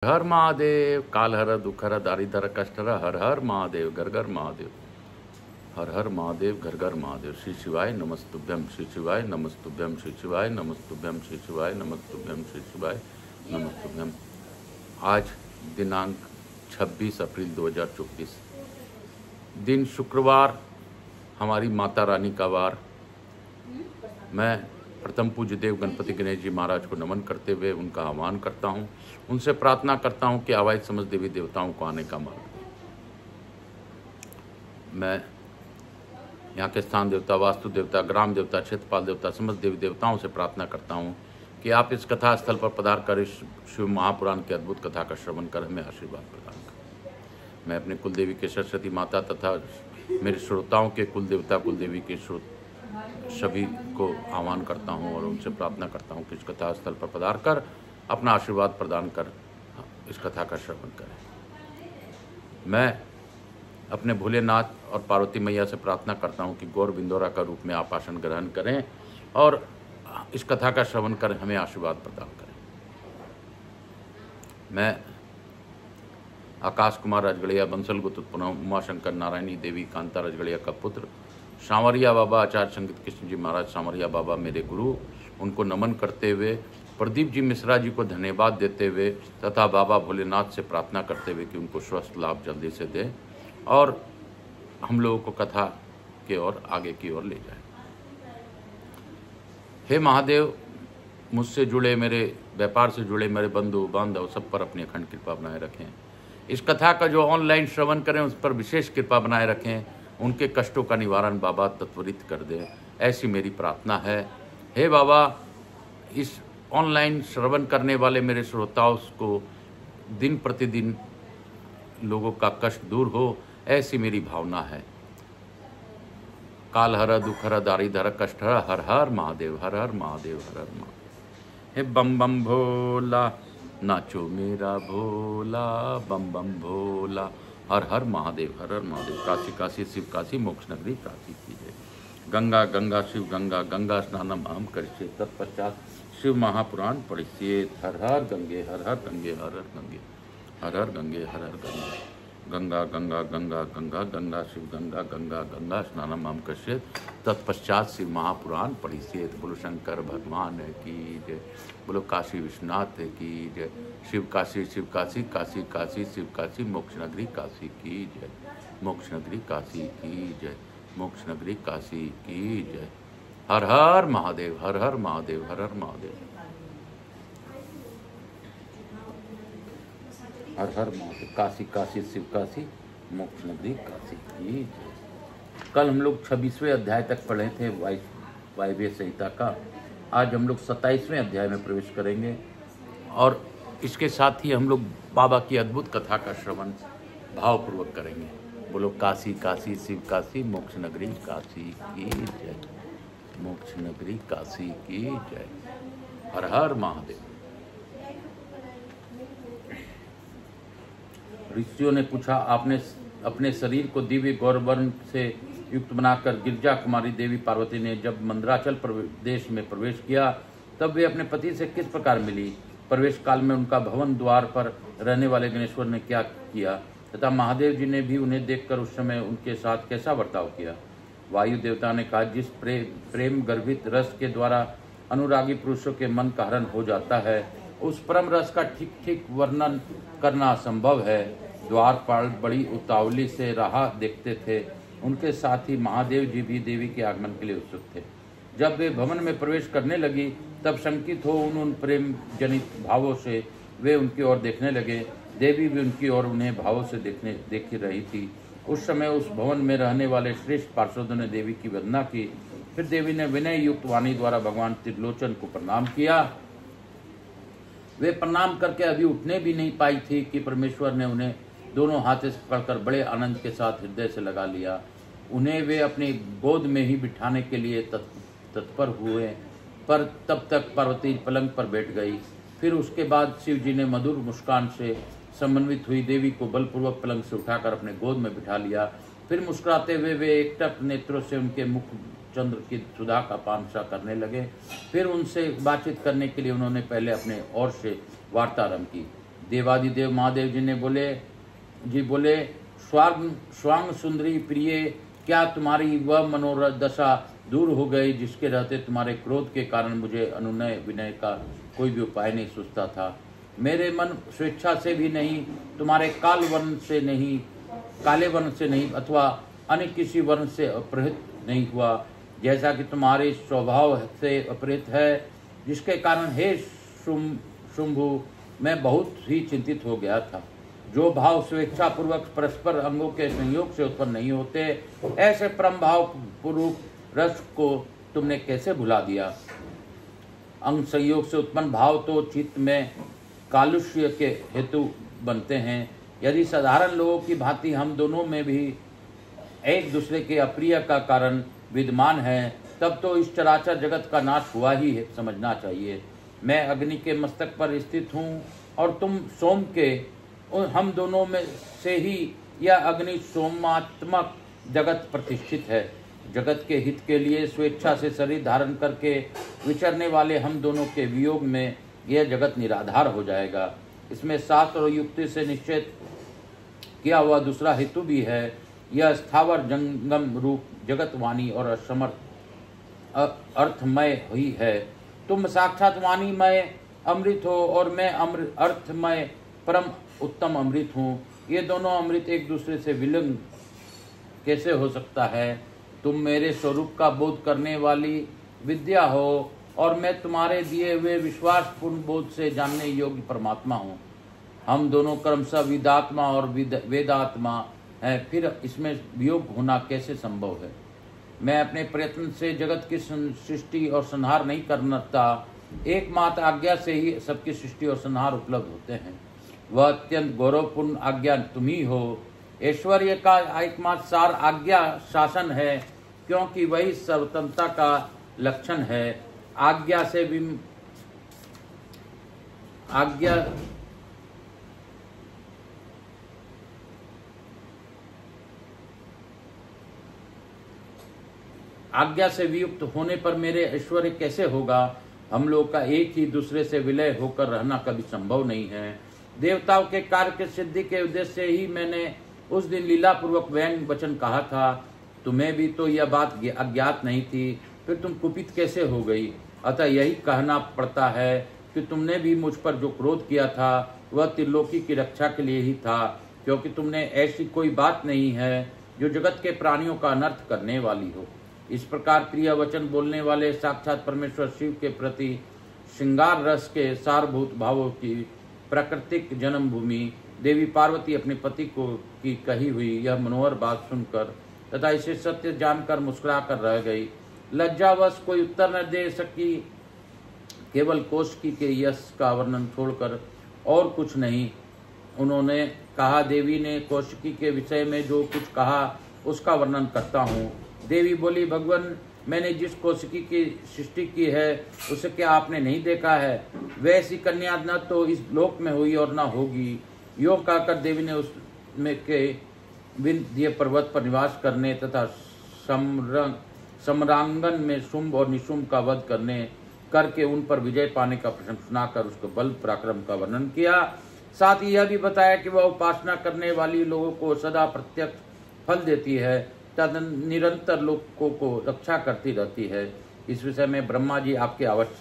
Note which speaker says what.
Speaker 1: हर महादेव कालहर दुखहर दारिधर कष्टहर हर हर महादेव घर घर महादेव हर हर महादेव घर घर महादेव। श्री शिवाय नमस्तुभ्यम श्री शिवाय नमस्तुभ्यम श्री शिवाय नमस्तुभ्यम श्री शिवाय नमस्तुभ्यम श्री शिवाय नमस्तुभ्यम। आज दिनांक 26 अप्रैल 2024, दिन शुक्रवार, हमारी माता रानी का वार। मैं प्रथम पूज्य देव गणपति गणेश जी महाराज को नमन करते हुए उनका आह्वान करता हूं, उनसे प्रार्थना करता हूं कि आवाज समझ देवी देवताओं को आने का मार्ग दें। मैं यहाँ के स्थान देवता, वास्तु देवता, ग्राम देवता, क्षेत्रपाल देवता, समस्त देवी देवताओं से प्रार्थना करता हूँ कि आप इस कथा स्थल पर पधार कर इस शिव महापुराण की अद्भुत कथा का श्रवण कर हमें आशीर्वाद प्रदान करें। मैं अपने कुलदेवी के सरस्वती माता तथा मेरे श्रोताओं के कुलदेवता कुलदेवी के सभी को आह्वान करता हूं और उनसे प्रार्थना करता हूं कि इस कथा स्थल पर पधार कर अपना आशीर्वाद प्रदान कर इस कथा का श्रवण करें। मैं अपने भोलेनाथ और पार्वती मैया से प्रार्थना करता हूं कि गौर बिंदोरा का रूप में आप आसन ग्रहण करें और इस कथा का श्रवण कर हमें आशीर्वाद प्रदान करें। मैं आकाश कुमार राजगढ़िया बंसल गुप्त उमाशंकर नारायणी देवी कांता राजगढ़िया का पुत्र सांवरिया बाबा आचार्य संगीत कृष्ण जी महाराज सांवरिया बाबा मेरे गुरु, उनको नमन करते हुए, प्रदीप जी मिश्रा जी को धन्यवाद देते हुए तथा बाबा भोलेनाथ से प्रार्थना करते हुए कि उनको स्वस्थ लाभ जल्दी से दें और हम लोगों को कथा के ओर आगे की ओर ले जाए। हे महादेव, मुझसे जुड़े मेरे व्यापार से जुड़े मेरे बंधु बांधव सब पर अपनी अखंड कृपा बनाए रखें। इस कथा का जो ऑनलाइन श्रवण करें उस पर विशेष कृपा बनाए रखें, उनके कष्टों का निवारण बाबा त्वरित कर दे, ऐसी मेरी प्रार्थना है। हे बाबा, इस ऑनलाइन श्रवण करने वाले मेरे श्रोताओं को दिन प्रतिदिन लोगों का कष्ट दूर हो, ऐसी मेरी भावना है। कालहर दुखहर दारिधर कष्टहर हर हर महादेव हर हर महादेव हर हर महादेव। हे बम बम भोला नाचो मेरा भोला, बम बम भोला हर हर महादेव हर हर महादेव। काशी काशी शिव काशी मोक्ष नगरी काशी की जय। गंगा गंगा शिव गंगा गंगा स्नानम अहम करिष्ये तत्पश्चात शिव महापुराण पढ़िष्ये। हर हर गंगे हर हर गंगे हर हर गंगे हर हर गंगे हर हर गंगे। गंगा गंगा गंगा गंगा गंगा शिव गंगा गंगा गंगा स्नानम अहम करिष्ये तत्पश्चात शिव महापुराण पढ़िष्ये। बोलो शंकर भगवान की जय, बोलो काशी विश्वनाथ की जय। शिव काशी काशी काशी शिव काशी मोक्ष नगरी काशी की जय। मोक्ष नगरी काशी की जय। मोक्ष नगरी काशी की जय। हर हर महादेव हर हर महादेव हर हर महादेव हर हर महादेव। काशी काशी शिव काशी मोक्ष नगरी काशी की जय। कल हम लोग 26वें अध्याय तक पढ़े थे वायव्य संहिता का। आज हम लोग 27वें अध्याय में प्रवेश करेंगे और इसके साथ ही हम लोग बाबा की अद्भुत कथा का श्रवण भावपूर्वक करेंगे। बोलो काशी काशी शिव काशी मोक्ष नगरी काशी की जय। मोक्ष नगरी काशी की जय। हर हर महादेव। ऋषियों ने पूछा, आपने अपने शरीर को दिव्य गौरवर्ण से युक्त बनाकर गिरजा कुमारी देवी पार्वती ने जब मंदराचल प्रदेश में प्रवेश किया तब वे अपने पति से किस प्रकार मिली? प्रवेश काल में उनका भवन द्वार पर रहने वाले गणेश्वर ने क्या किया तथा महादेव जी ने भी उन्हें देखकर उस समय उनके साथ कैसा बर्ताव किया? वायु देवता ने कहा, जिस प्रेम गर्भित रस के द्वारा अनुरागी पुरुषों के मन का हरण हो जाता है, उस परम रस का ठीक ठीक वर्णन करना असंभव है। द्वारपाल बड़ी उतावली से राह देखते थे, उनके साथ ही महादेव जी भी देवी के आगमन के लिए उत्सुक थे। जब वे भवन में प्रवेश करने लगी तब शंकित हो उन प्रेम जनित भावों से वे उनकी ओर देखने लगे। देवी भी उनकी ओर उन्हें भावों से देख रही थी। उस समय उस भवन में रहने वाले श्रेष्ठ पार्षदों ने देवी की वंदना की। फिर देवी ने विनय युक्त वाणी द्वारा भगवान त्रिलोचन को प्रणाम किया। वे प्रणाम करके अभी उठने भी नहीं पाई थी कि परमेश्वर ने उन्हें दोनों हाथों से पकड़कर बड़े आनंद के साथ हृदय से लगा लिया। उन्हें वे अपनी गोद में ही बिठाने के लिए तत्पर हुए, पर तब तक पार्वती पलंग पर बैठ गई। फिर उसके बाद शिव जी ने मधुर मुस्कान से समन्वित हुई देवी को बलपूर्वक पलंग से उठाकर अपने गोद में बिठा लिया। फिर मुस्कुराते हुए वे एकटक नेत्रों से उनके मुख चंद्र की सुधा का पान सा करने लगे। फिर उनसे बातचीत करने के लिए उन्होंने पहले अपने ओर से वार्ता आरंभ की। देवादिदेव महादेव जी बोले स्वांग सुंदरी प्रिय, क्या तुम्हारी वह मनोरथ दशा दूर हो गई जिसके रहते तुम्हारे क्रोध के कारण मुझे अनुनय विनय का कोई भी उपाय नहीं सूझता था। मेरे मन स्वेच्छा से भी नहीं, तुम्हारे काले वर्ण से नहीं अथवा अन्य किसी वर्ण से अपहृत नहीं हुआ, जैसा कि तुम्हारे स्वभाव से अपहृत है, जिसके कारण हे शुंभु मैं बहुत ही चिंतित हो गया था। जो भाव स्वेच्छा पूर्वक परस्पर अंगों के संयोग से उत्पन्न नहीं होते, ऐसे परम भाव पूर्वक रस को तुमने कैसे भुला दिया। अंग संयोग से उत्पन्न भाव तो चित्त में कालुष्य के हेतु बनते हैं। यदि साधारण लोगों की भांति हम दोनों में भी एक दूसरे के अप्रिय का कारण विद्यमान है, तब तो इस चराचर जगत का नाश हुआ ही है, समझना चाहिए। मैं अग्नि के मस्तक पर स्थित हूँ और तुम सोम के, हम दोनों में से ही यह अग्नि सोमात्मक जगत प्रतिष्ठित है। जगत के हित के लिए स्वेच्छा से शरीर धारण करके विचरने वाले हम दोनों के वियोग में यह जगत निराधार हो जाएगा। इसमें शास्त्र और युक्ति से निश्चित किया हुआ दूसरा हेतु भी है। यह स्थावर जंगम रूप जगत वाणी और असमर्थ अर्थमय ही है। तुम साक्षात वाणीमय अमृत हो और मैं अर्थमय परम उत्तम अमृत हूँ। ये दोनों अमृत एक दूसरे से विलंग कैसे हो सकता है। तुम मेरे स्वरूप का बोध करने वाली विद्या हो और मैं तुम्हारे दिए हुए विश्वासपूर्ण बोध से जानने योग्य परमात्मा हूँ। हम दोनों क्रमशः विदात्मा और वेदात्मा हैं, फिर इसमें वियोग होना कैसे संभव है। मैं अपने प्रयत्न से जगत की सृष्टि और संहार नहीं करता, एकमात्र आज्ञा से ही सबकी सृष्टि और संहार उपलब्ध होते हैं। वह अत्यंत गौरवपूर्ण आज्ञा तुम ही हो। ऐश्वर्य का एकमात्र सार आज्ञा शासन है, क्योंकि वही स्वतंत्रता का लक्षण है। आज्ञा से वियुक्त होने पर मेरे ऐश्वर्य कैसे होगा। हम लोग का एक ही दूसरे से विलय होकर रहना कभी संभव नहीं है। देवताओं के कार्य के सिद्धि के उद्देश्य से ही मैंने उस दिन लीला पूर्वक व्यंग वचन कहा था। तुम्हें भी तो यह बात अज्ञात नहीं थी, फिर तुम कुपित कैसे हो गई। अतः यही कहना पड़ता है कि तुमने भी मुझ पर जो क्रोध किया था वह त्रिलोकी की रक्षा के लिए ही था, क्योंकि तुमने ऐसी कोई बात नहीं है जो जगत के प्राणियों का अनर्थ करने वाली हो। इस प्रकार प्रिय वचन बोलने वाले साक्षात परमेश्वर शिव के प्रति श्रृंगार रस के सारभूत भावों की प्राकृतिक जन्मभूमि देवी पार्वती अपने पति को की कही हुई यह मनोहर बात सुनकर तथा इसे सत्य जानकर मुस्कुरा कर रह गई। लज्जावश कोई उत्तर न दे सकी। केवल कौशिकी के यश का वर्णन छोड़कर और कुछ नहीं उन्होंने कहा। देवी ने कौशिकी के विषय में जो कुछ कहा उसका वर्णन करता हूँ। देवी बोली, भगवान, मैंने जिस कौशिकी की सृष्टि की है उसे क्या आपने नहीं देखा है। वैसी कन्या न तो इस लोक में हुई और न होगी। योग कहकर देवी ने उसमें के विंध्य पर्वत पर निवास करने तथा सम्रांगन में शुंभ और निशुंभ का वध करके उन पर विजय पाने का प्रश्न सुनाकर उसके बल पराक्रम का वर्णन किया। साथ ही यह भी बताया कि वह उपासना करने वाली लोगों को सदा प्रत्यक्ष फल देती है तथा निरंतर लोगों को रक्षा करती रहती है। इस विषय में ब्रह्मा जी आपके आवश्यक